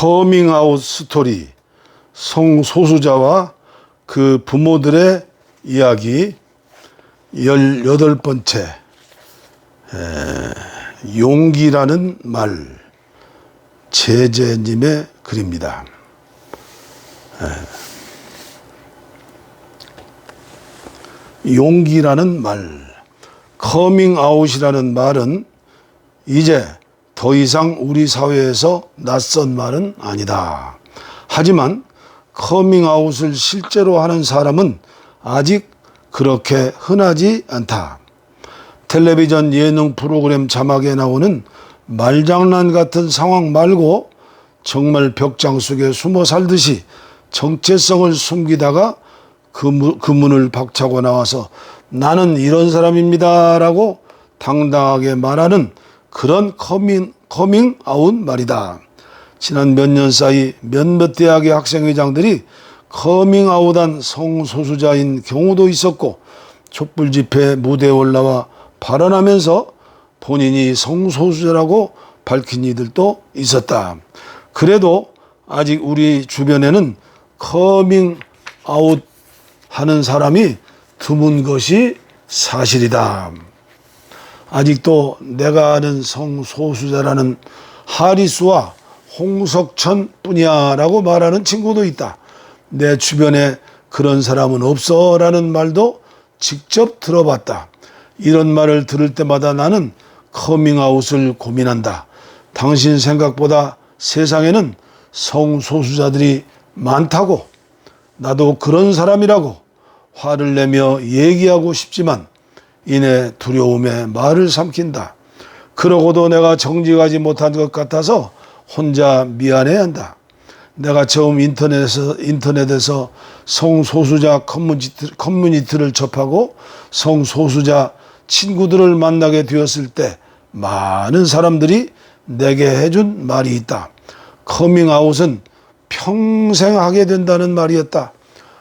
커밍아웃 스토리, 성소수자와 그 부모들의 이야기 18번째, 용기라는 말, 제재님의 글입니다. 용기라는 말, 커밍아웃이라는 말은 이제 더 이상 우리 사회에서 낯선 말은 아니다. 하지만 커밍아웃을 실제로 하는 사람은 아직 그렇게 흔하지 않다. 텔레비전 예능 프로그램 자막에 나오는 말장난 같은 상황 말고 정말 벽장 속에 숨어 살듯이 정체성을 숨기다가 그 문을 박차고 나와서 나는 이런 사람입니다 라고 당당하게 말하는 그런 커밍아웃 말이다. 지난 몇 년 사이 몇몇 대학의 학생회장들이 커밍아웃한 성소수자인 경우도 있었고, 촛불 집회 무대에 올라와 발언하면서 본인이 성소수자라고 밝힌 이들도 있었다. 그래도 아직 우리 주변에는 커밍아웃 하는 사람이 드문 것이 사실이다. 아직도 내가 아는 성소수자라는 하리수와 홍석천 뿐이야 라고 말하는 친구도 있다. 내 주변에 그런 사람은 없어 라는 말도 직접 들어봤다. 이런 말을 들을 때마다 나는 커밍아웃을 고민한다. 당신 생각보다 세상에는 성소수자들이 많다고, 나도 그런 사람이라고 화를 내며 얘기하고 싶지만 이내 두려움에 말을 삼킨다. 그러고도 내가 정직하지 못한 것 같아서 혼자 미안해한다. 내가 처음 인터넷에서 성소수자 커뮤니티를 접하고 성소수자 친구들을 만나게 되었을 때 많은 사람들이 내게 해준 말이 있다. 커밍아웃은 평생 하게 된다는 말이었다.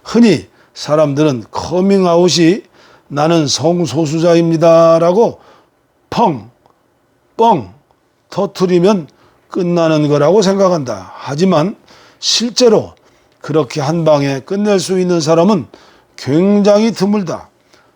흔히 사람들은 커밍아웃이 나는 성소수자입니다 라고 뻥 터뜨리면 끝나는 거라고 생각한다. 하지만 실제로 그렇게 한 방에 끝낼 수 있는 사람은 굉장히 드물다.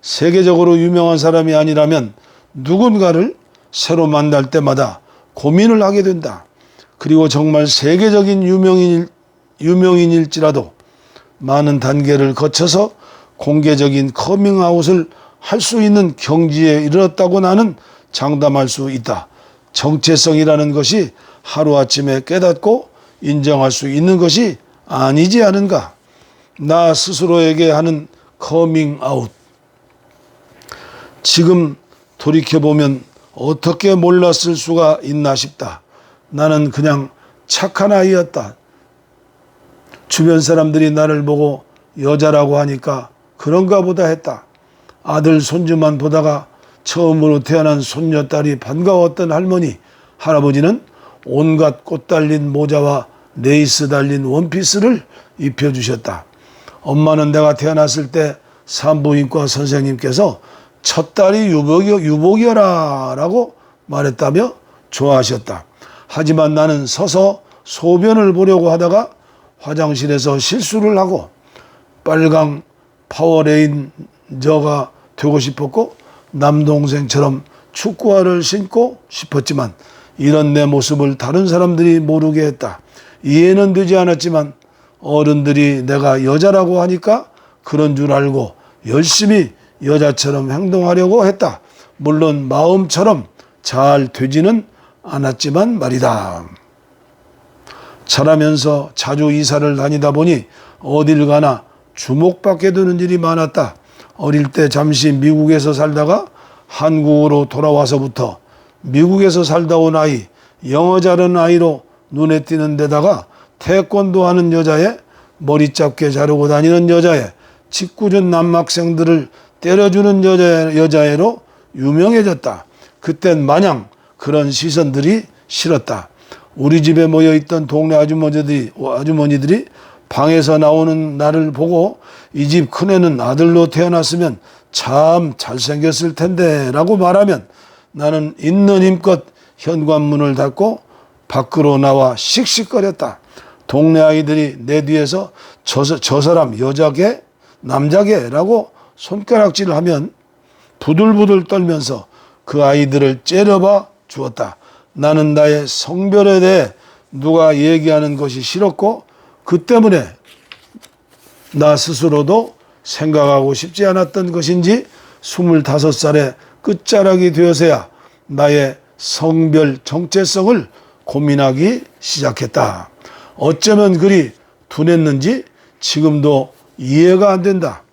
세계적으로 유명한 사람이 아니라면 누군가를 새로 만날 때마다 고민을 하게 된다. 그리고 정말 세계적인 유명인일지라도 많은 단계를 거쳐서 공개적인 커밍아웃을 할 수 있는 경지에 이르렀다고 나는 장담할 수 있다. 정체성이라는 것이 하루아침에 깨닫고 인정할 수 있는 것이 아니지 않은가. 나 스스로에게 하는 커밍아웃. 지금 돌이켜보면 어떻게 몰랐을 수가 있나 싶다. 나는 그냥 착한 아이였다. 주변 사람들이 나를 보고 여자라고 하니까 그런가 보다 했다. 아들, 손주만 보다가 처음으로 태어난 손녀딸이 반가웠던 할머니, 할아버지는 온갖 꽃 달린 모자와 레이스 달린 원피스를 입혀주셨다. 엄마는 내가 태어났을 때 산부인과 선생님께서 첫 딸이 유복이여라 라고 말했다며 좋아하셨다. 하지만 나는 서서 소변을 보려고 하다가 화장실에서 실수를 하고 빨강 파워레인저가 되고 싶었고 남동생처럼 축구화를 신고 싶었지만 이런 내 모습을 다른 사람들이 모르게 했다. 이해는 되지 않았지만 어른들이 내가 여자라고 하니까 그런 줄 알고 열심히 여자처럼 행동하려고 했다. 물론 마음처럼 잘 되지는 않았지만 말이다. 자라면서 자주 이사를 다니다 보니 어딜 가나 주목받게 되는 일이 많았다. 어릴 때 잠시 미국에서 살다가 한국으로 돌아와서부터 미국에서 살다 온 아이, 영어 잘하는 아이로 눈에 띄는 데다가 태권도 하는 여자애, 머리 짧게 자르고 다니는 여자애, 짓궂은 남학생들을 때려주는 여자애로 유명해졌다. 그땐 마냥 그런 시선들이 싫었다. 우리 집에 모여있던 동네 아주머니들이 방에서 나오는 나를 보고 이 집 큰애는 아들로 태어났으면 참 잘생겼을 텐데 라고 말하면 나는 있는 힘껏 현관문을 닫고 밖으로 나와 씩씩거렸다. 동네 아이들이 내 뒤에서 저 사람 여자개? 남자개라고 손가락질을 하면 부들부들 떨면서 그 아이들을 째려봐 주었다. 나는 나의 성별에 대해 누가 얘기하는 것이 싫었고 그 때문에 나 스스로도 생각하고 싶지 않았던 것인지 25살의 끝자락이 되어서야 나의 성별 정체성을 고민하기 시작했다. 어쩌면 그리 둔했는지 지금도 이해가 안 된다.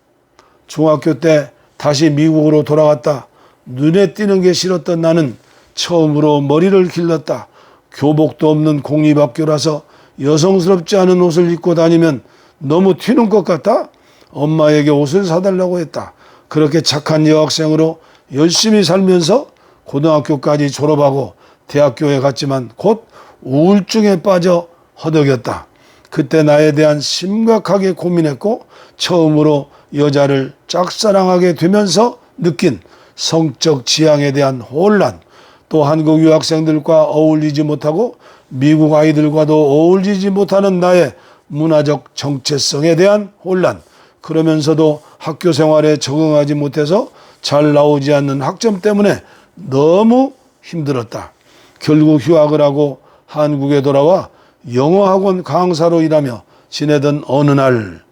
중학교 때 다시 미국으로 돌아갔다. 눈에 띄는 게 싫었던 나는 처음으로 머리를 길렀다. 교복도 없는 공립학교라서 여성스럽지 않은 옷을 입고 다니면 너무 튀는 것 같다. 엄마에게 옷을 사달라고 했다. 그렇게 착한 여학생으로 열심히 살면서 고등학교까지 졸업하고 대학교에 갔지만 곧 우울증에 빠져 허덕였다. 그때 나에 대한 심각하게 고민했고 처음으로 여자를 짝사랑하게 되면서 느낀 성적 지향에 대한 혼란, 또 한국 유학생들과 어울리지 못하고 미국 아이들과도 어울리지 못하는 나의 문화적 정체성에 대한 혼란, 그러면서도 학교 생활에 적응하지 못해서 잘 나오지 않는 학점 때문에 너무 힘들었다. 결국 휴학을 하고 한국에 돌아와 영어학원 강사로 일하며 지내던 어느 날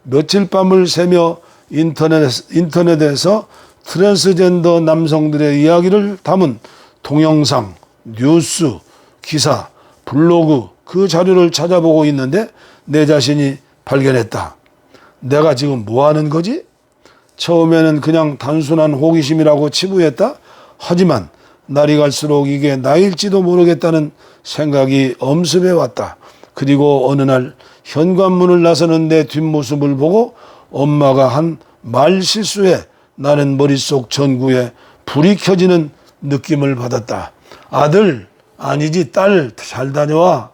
며칠 밤을 새며 인터넷에서 트랜스젠더 남성들의 이야기를 담은 동영상, 뉴스, 기사, 블로그 그 자료를 찾아보고 있는데 내 자신이 발견했다. 내가 지금 뭐 하는 거지? 처음에는 그냥 단순한 호기심이라고 치부했다. 하지만 날이 갈수록 이게 나일지도 모르겠다는 생각이 엄습해 왔다. 그리고 어느 날 현관문을 나서는 내 뒷모습을 보고 엄마가 한 말 실수에 나는 머릿속 전구에 불이 켜지는 느낌을 받았다. 아들, 아니지 딸, 잘 다녀와.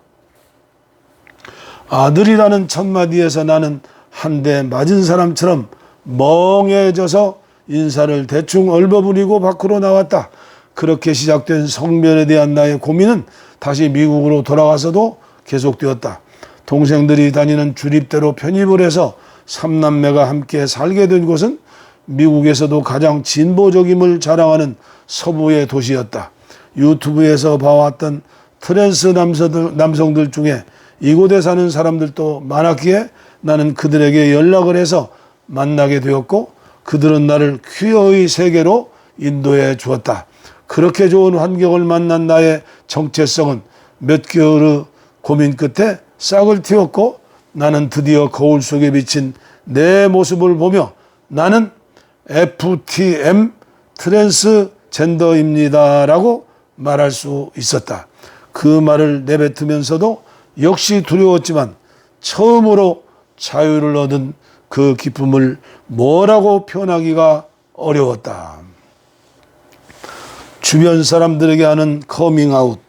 아들이라는 첫마디에서 나는 한 대 맞은 사람처럼 멍해져서 인사를 대충 얼버무리고 밖으로 나왔다. 그렇게 시작된 성별에 대한 나의 고민은 다시 미국으로 돌아가서도 계속되었다. 동생들이 다니는 주립대로 편입을 해서 3남매가 함께 살게 된 곳은 미국에서도 가장 진보적임을 자랑하는 서부의 도시였다. 유튜브에서 봐왔던 트랜스 남성들 중에 이곳에 사는 사람들도 많았기에 나는 그들에게 연락을 해서 만나게 되었고 그들은 나를 퀴어의 세계로 인도해 주었다. 그렇게 좋은 환경을 만난 나의 정체성은 몇 개월의 고민 끝에 싹을 틔웠고 나는 드디어 거울 속에 비친 내 모습을 보며 나는 FTM 트랜스젠더입니다 라고 말할 수 있었다. 그 말을 내뱉으면서도 역시 두려웠지만 처음으로 자유를 얻은 그 기쁨을 뭐라고 표현하기가 어려웠다. 주변 사람들에게 하는 커밍아웃.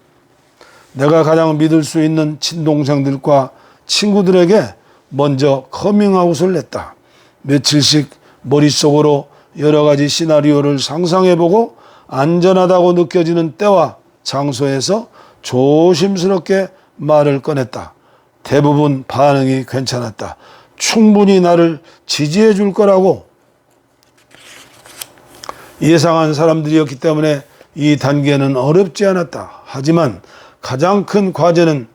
내가 가장 믿을 수 있는 친동생들과 친구들에게 먼저 커밍아웃을 냈다. 며칠씩 머릿속으로 여러 가지 시나리오를 상상해보고 안전하다고 느껴지는 때와 장소에서 조심스럽게 말을 꺼냈다. 대부분 반응이 괜찮았다. 충분히 나를 지지해 줄 거라고 예상한 사람들이었기 때문에 이 단계는 어렵지 않았다. 하지만 가장 큰 과제는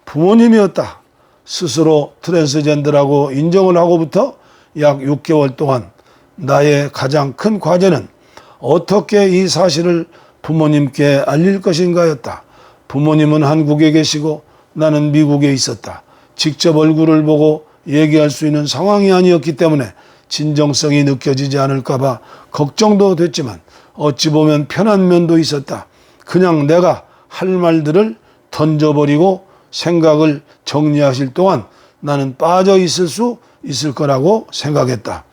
부모님이었다. 스스로 트랜스젠더라고 인정을 하고부터 약 6개월 동안 나의 가장 큰 과제는 어떻게 이 사실을 부모님께 알릴 것인가였다. 부모님은 한국에 계시고 나는 미국에 있었다. 직접 얼굴을 보고 얘기할 수 있는 상황이 아니었기 때문에 진정성이 느껴지지 않을까 봐 걱정도 됐지만 어찌 보면 편한 면도 있었다. 그냥 내가 할 말들을 던져버리고 생각을 정리하실 동안 나는 빠져 있을 수 있을 거라고 생각했다.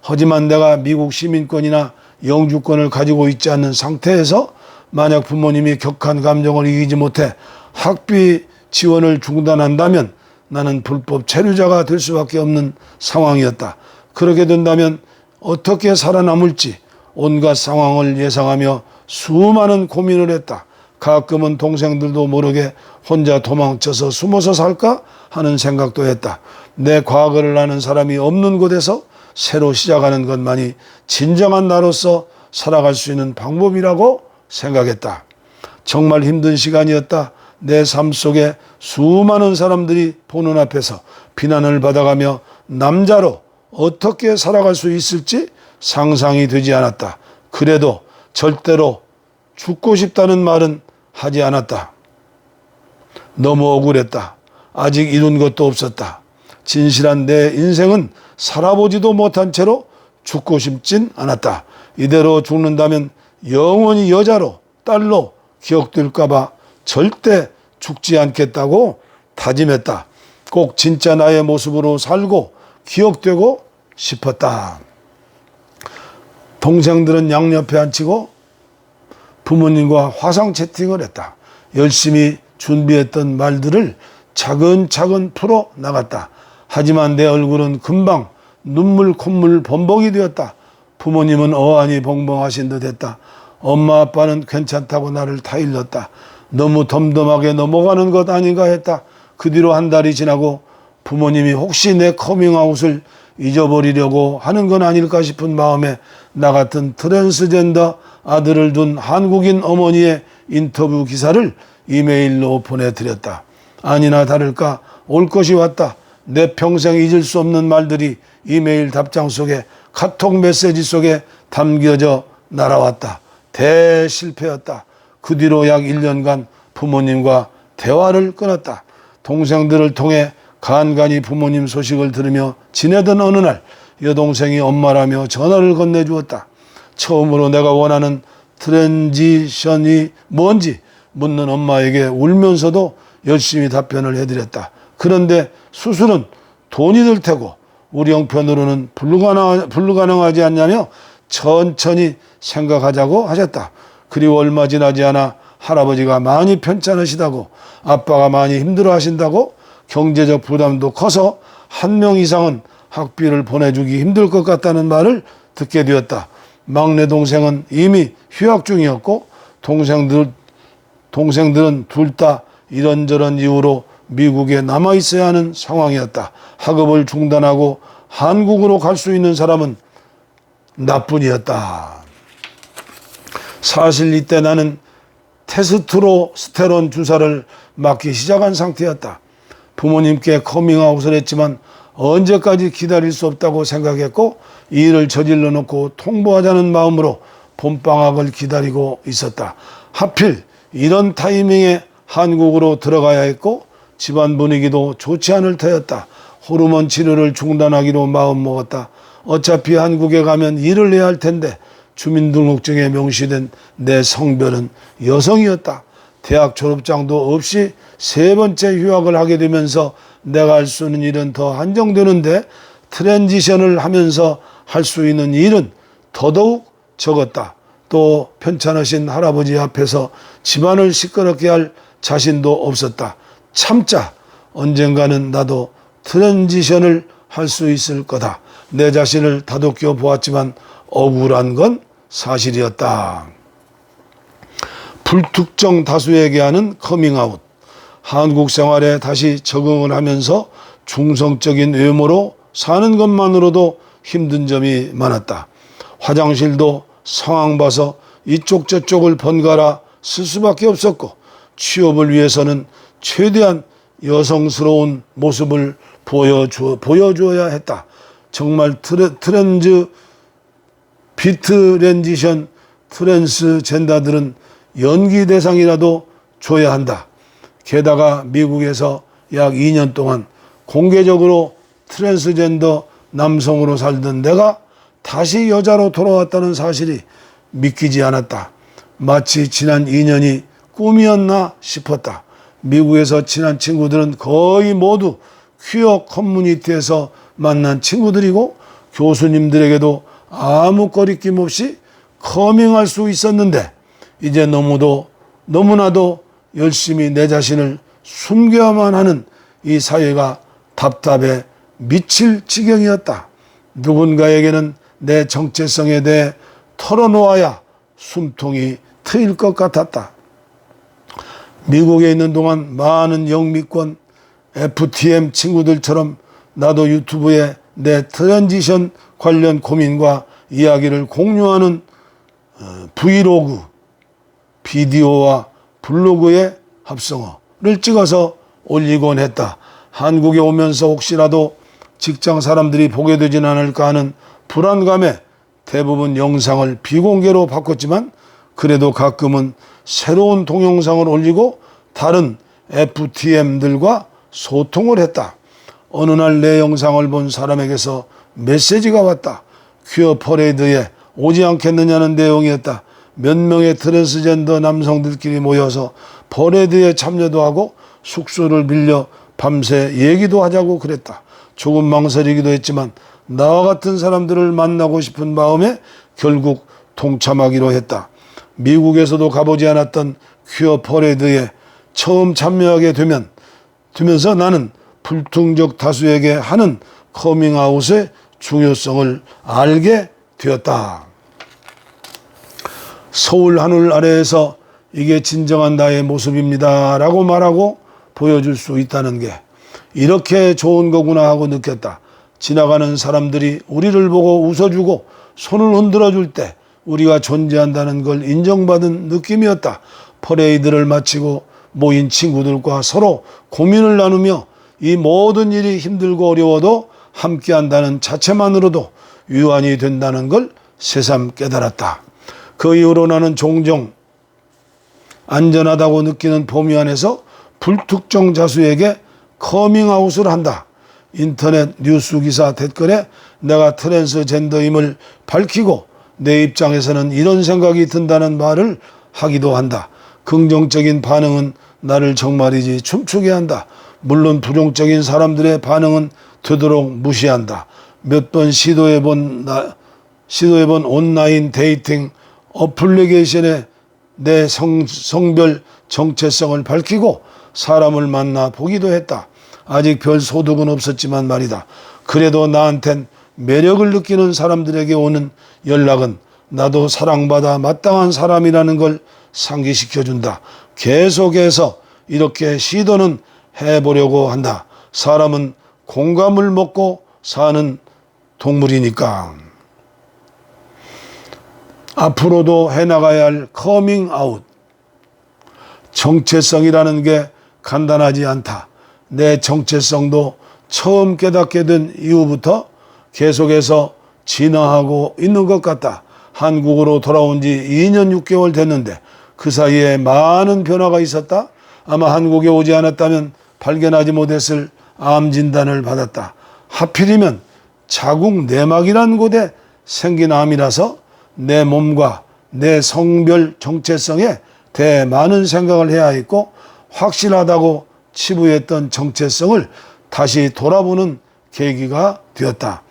하지만 내가 미국 시민권이나 영주권을 가지고 있지 않는 상태에서 만약 부모님이 격한 감정을 이기지 못해 학비 지원을 중단한다면 나는 불법 체류자가 될 수밖에 없는 상황이었다. 그렇게 된다면 어떻게 살아남을지 온갖 상황을 예상하며 수많은 고민을 했다. 가끔은 동생들도 모르게 혼자 도망쳐서 숨어서 살까 하는 생각도 했다. 내 과거를 아는 사람이 없는 곳에서 새로 시작하는 것만이 진정한 나로서 살아갈 수 있는 방법이라고 생각했다. 정말 힘든 시간이었다. 내 삶 속에 수많은 사람들이 보는 앞에서 비난을 받아가며 남자로 어떻게 살아갈 수 있을지 상상이 되지 않았다. 그래도 절대로 죽고 싶다는 말은 하지 않았다. 너무 억울했다. 아직 이룬 것도 없었다. 진실한 내 인생은 살아보지도 못한 채로 죽고 싶진 않았다. 이대로 죽는다면 영원히 여자로, 딸로 기억될까봐 절대 죽지 않겠다고 다짐했다. 꼭 진짜 나의 모습으로 살고 기억되고 싶었다. 동생들은 양옆에 앉히고 부모님과 화상 채팅을 했다. 열심히 준비했던 말들을 차근차근 풀어 나갔다. 하지만 내 얼굴은 금방 눈물 콧물 범벅이 되었다. 부모님은 어안이 벙벙하신 듯 했다. 엄마 아빠는 괜찮다고 나를 타일렀다. 너무 덤덤하게 넘어가는 것 아닌가 했다. 그 뒤로 한 달이 지나고 부모님이 혹시 내 커밍아웃을 잊어버리려고 하는 건 아닐까 싶은 마음에 나 같은 트랜스젠더 아들을 둔 한국인 어머니의 인터뷰 기사를 이메일로 보내드렸다. 아니나 다를까 올 것이 왔다. 내 평생 잊을 수 없는 말들이 이메일 답장 속에 카톡 메시지 속에 담겨져 날아왔다. 대실패였다. 그 뒤로 약 1년간 부모님과 대화를 끊었다. 동생들을 통해 간간히 부모님 소식을 들으며 지내던 어느 날 여동생이 엄마라며 전화를 건네주었다. 처음으로 내가 원하는 트랜지션이 뭔지 묻는 엄마에게 울면서도 열심히 답변을 해드렸다. 그런데 수술은 돈이 들 테고 우리 형편으로는 불가능하지 않냐며 천천히 생각하자고 하셨다. 그리고 얼마 지나지 않아 할아버지가 많이 편찮으시다고, 아빠가 많이 힘들어 하신다고, 경제적 부담도 커서 한 명 이상은 학비를 보내주기 힘들 것 같다는 말을 듣게 되었다. 막내 동생은 이미 휴학 중이었고 동생들은 둘 다 이런저런 이유로 미국에 남아 있어야 하는 상황이었다. 학업을 중단하고 한국으로 갈 수 있는 사람은 나뿐이었다. 사실 이때 나는 테스토스테론 주사를 맞기 시작한 상태였다. 부모님께 커밍아웃을 했지만 언제까지 기다릴 수 없다고 생각했고 이 일을 저질러 놓고 통보하자는 마음으로 봄방학을 기다리고 있었다. 하필 이런 타이밍에 한국으로 들어가야 했고 집안 분위기도 좋지 않을 터였다. 호르몬 치료를 중단하기로 마음먹었다. 어차피 한국에 가면 일을 해야 할 텐데 주민등록증에 명시된 내 성별은 여성이었다. 대학 졸업장도 없이 세 번째 휴학을 하게 되면서 내가 할 수 있는 일은 더 한정되는데 트랜지션을 하면서 할 수 있는 일은 더더욱 적었다. 또 편찮으신 할아버지 앞에서 집안을 시끄럽게 할 자신도 없었다. 참자. 언젠가는 나도 트랜지션을 할 수 있을 거다. 내 자신을 다독여 보았지만 억울한 건 사실이었다. 불특정 다수에게 하는 커밍아웃. 한국 생활에 다시 적응을 하면서 중성적인 외모로 사는 것만으로도 힘든 점이 많았다. 화장실도 상황 봐서 이쪽 저쪽을 번갈아 쓸 수밖에 없었고 취업을 위해서는 최대한 여성스러운 모습을 보여줘야 했다. 정말 비트랜지션 트랜스젠더들은 연기 대상이라도 줘야 한다. 게다가 미국에서 약 2년 동안 공개적으로 트랜스젠더 남성으로 살던 내가 다시 여자로 돌아왔다는 사실이 믿기지 않았다. 마치 지난 2년이 꿈이었나 싶었다. 미국에서 친한 친구들은 거의 모두 퀴어 커뮤니티에서 만난 친구들이고 교수님들에게도 아무 거리낌 없이 커밍할 수 있었는데 이제 너무나도 열심히 내 자신을 숨겨야만 하는 이 사회가 답답해 미칠 지경이었다. 누군가에게는 내 정체성에 대해 털어놓아야 숨통이 트일 것 같았다. 미국에 있는 동안 많은 영미권 FTM 친구들처럼 나도 유튜브에 내 트랜지션 관련 고민과 이야기를 공유하는 브이로그, 비디오와 블로그의 합성어를 찍어서 올리곤 했다. 한국에 오면서 혹시라도 직장 사람들이 보게 되진 않을까 하는 불안감에 대부분 영상을 비공개로 바꿨지만 그래도 가끔은 새로운 동영상을 올리고 다른 FTM들과 소통을 했다. 어느 날 내 영상을 본 사람에게서 메시지가 왔다. 퀴어 퍼레이드에 오지 않겠느냐는 내용이었다. 몇 명의 트랜스젠더 남성들끼리 모여서 퍼레이드에 참여도 하고 숙소를 빌려 밤새 얘기도 하자고 그랬다. 조금 망설이기도 했지만 나와 같은 사람들을 만나고 싶은 마음에 결국 동참하기로 했다. 미국에서도 가보지 않았던 퀴어 퍼레이드에 처음 참여하게 되면서 나는 불특정 다수에게 하는 커밍아웃의 중요성을 알게 되었다. 서울 하늘 아래에서 이게 진정한 나의 모습입니다 라고 말하고 보여줄 수 있다는 게 이렇게 좋은 거구나 하고 느꼈다. 지나가는 사람들이 우리를 보고 웃어주고 손을 흔들어 줄 때 우리가 존재한다는 걸 인정받은 느낌이었다. 퍼레이드를 마치고 모인 친구들과 서로 고민을 나누며 이 모든 일이 힘들고 어려워도 함께한다는 자체만으로도 유한이 된다는 걸 새삼 깨달았다. 그 이후로 나는 종종 안전하다고 느끼는 범위 안에서 불특정 다수에게 커밍아웃을 한다. 인터넷 뉴스 기사 댓글에 내가 트랜스젠더임을 밝히고 내 입장에서는 이런 생각이 든다는 말을 하기도 한다. 긍정적인 반응은 나를 정말이지 춤추게 한다. 물론 부정적인 사람들의 반응은 되도록 무시한다. 몇 번 시도해본 온라인 데이팅 어플리케이션에 내 성별 정체성을 밝히고 사람을 만나 보기도 했다. 아직 별 소득은 없었지만 말이다. 그래도 나한텐 매력을 느끼는 사람들에게 오는 연락은 나도 사랑받아 마땅한 사람이라는 걸 상기시켜준다. 계속해서 이렇게 시도는 해보려고 한다. 사람은 공감을 먹고 사는 동물이니까. 앞으로도 해나가야 할 커밍아웃. 정체성이라는 게 간단하지 않다. 내 정체성도 처음 깨닫게 된 이후부터 계속해서 진화하고 있는 것 같다. 한국으로 돌아온 지 2년 6개월 됐는데 그 사이에 많은 변화가 있었다. 아마 한국에 오지 않았다면 발견하지 못했을 암 진단을 받았다. 하필이면 자궁 내막이라는 곳에 생긴 암이라서 내 몸과 내 성별 정체성에 대해 많은 생각을 해야 했고 확실하다고 치부했던 정체성을 다시 돌아보는 계기가 되었다.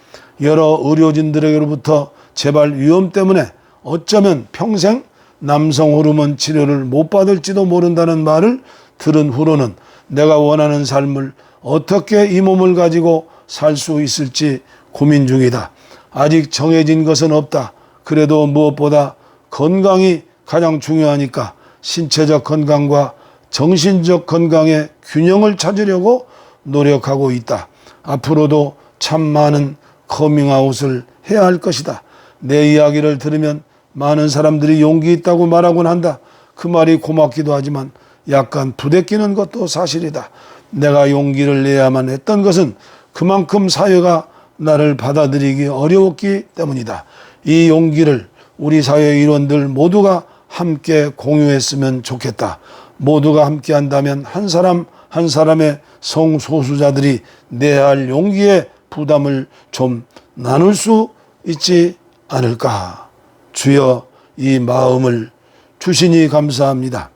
여러 의료진들에게로부터 재발 위험 때문에 어쩌면 평생 남성 호르몬 치료를 못 받을지도 모른다는 말을 들은 후로는 내가 원하는 삶을 어떻게 이 몸을 가지고 살 수 있을지 고민 중이다. 아직 정해진 것은 없다. 그래도 무엇보다 건강이 가장 중요하니까 신체적 건강과 정신적 건강의 균형을 찾으려고 노력하고 있다. 앞으로도 참 많은 커밍아웃을 해야 할 것이다. 내 이야기를 들으면 많은 사람들이 용기 있다고 말하곤 한다. 그 말이 고맙기도 하지만 약간 부대끼는 것도 사실이다. 내가 용기를 내야만 했던 것은 그만큼 사회가 나를 받아들이기 어려웠기 때문이다. 이 용기를 우리 사회 일원들 모두가 함께 공유했으면 좋겠다. 모두가 함께 한다면 한 사람 한 사람의 성소수자들이 내야 할 용기의 부담을 좀 나눌 수 있지 않을까. 주여 이 마음을 주시니 감사합니다.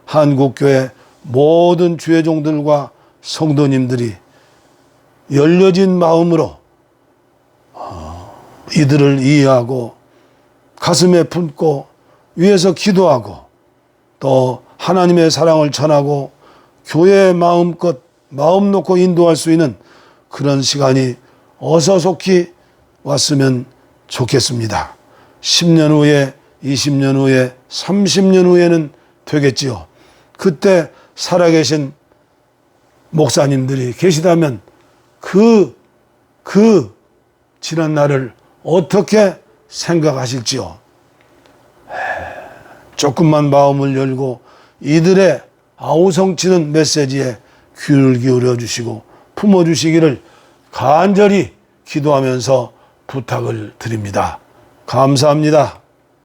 한국교회 모든 주의 종들과 성도님들이 열려진 마음으로 이들을 이해하고 가슴에 품고 위에서 기도하고 또 하나님의 사랑을 전하고 교회에 마음껏 마음 놓고 인도할 수 있는 그런 시간이 어서 속히 왔으면 좋겠습니다. 10년 후에 20년 후에 30년 후에는 되겠지요. 그때 살아계신 목사님들이 계시다면 그 지난 날을 어떻게 생각하실지요. 조금만 마음을 열고 이들의 아우성치는 메시지에 귀를 기울여 주시고 품어주시기를 간절히 기도하면서 부탁을 드립니다. 감사합니다.